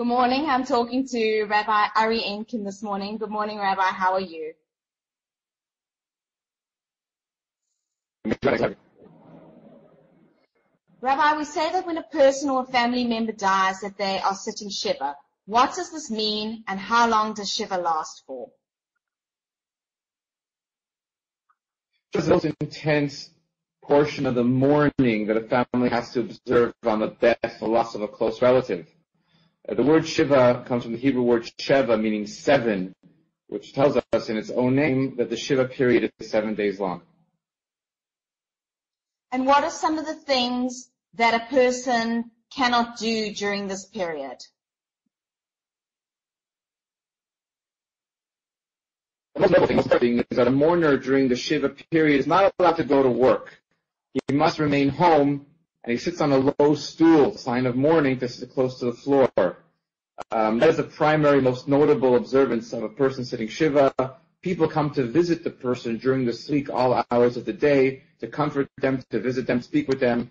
Good morning. I'm talking to Rabbi Ari Enkin this morning. Good morning, Rabbi. How are you? Rabbi, we say that when a person or a family member dies that they are sitting Shiva. What does this mean and how long does Shiva last for? It's the most intense portion of the mourning that a family has to observe on the death or loss of a close relative. The word Shiva comes from the Hebrew word Sheva, meaning 7, which tells us in its own name that the Shiva period is 7 days long. And what are some of the things that a person cannot do during this period? The most notable thing is that a mourner during the Shiva period is not allowed to go to work. He must remain home, and he sits on a low stool, sign of mourning, to sit close to the floor. That is the primary, most notable observance of a person sitting Shiva. People come to visit the person during the week, all hours of the day, to comfort them, to visit them, speak with them.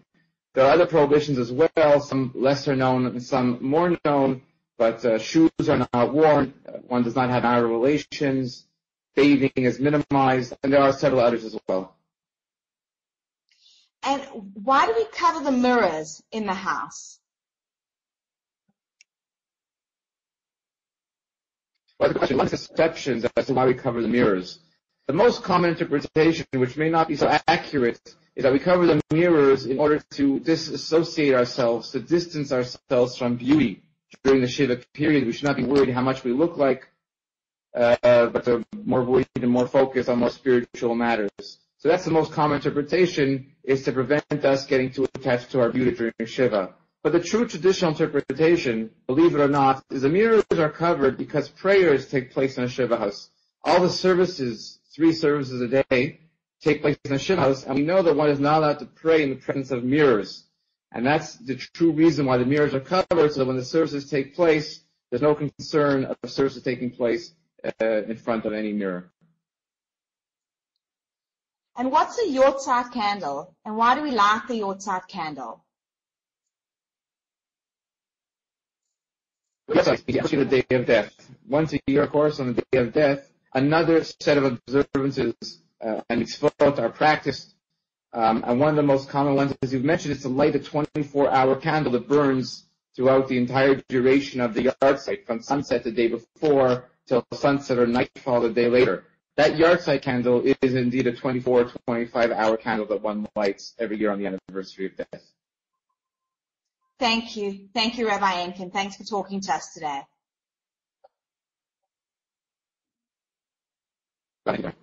There are other prohibitions as well, some lesser known and some more known, but shoes are not worn, one does not have marital relations, bathing is minimized, and there are several others as well. And why do we cover the mirrors in the house? Well, the question, one exceptions as to why we cover the mirrors. The most common interpretation, which may not be so accurate, is that we cover the mirrors in order to disassociate ourselves, to distance ourselves from beauty during the Shiva period. We should not be worried how much we look like, but to more worried and more focused on more spiritual matters. So that's the most common interpretation, is to prevent us getting too attached to our beauty during Shiva. But the true traditional interpretation, believe it or not, is the mirrors are covered because prayers take place in a Shiva house. All the services, 3 services a day, take place in a Shiva house, and we know that one is not allowed to pray in the presence of mirrors. And that's the true reason why the mirrors are covered, so that when the services take place, there's no concern of services taking place in front of any mirror. And what's a Yartzheit candle? And why do we light the Yartzheit candle? Yes, especially the day of death. Once a year, of course, on the day of death, another set of observances and mitzvot are practiced. And one of the most common ones, as you've mentioned, is to light a 24-hour candle that burns throughout the entire duration of the Yartzheit, from sunset the day before till sunset or nightfall the day later. That Yartzheit candle is indeed a 24, 25-hour candle that one lights every year on the anniversary of death. Thank you. Thank you, Rabbi Enkin. Thanks for talking to us today. Thank you.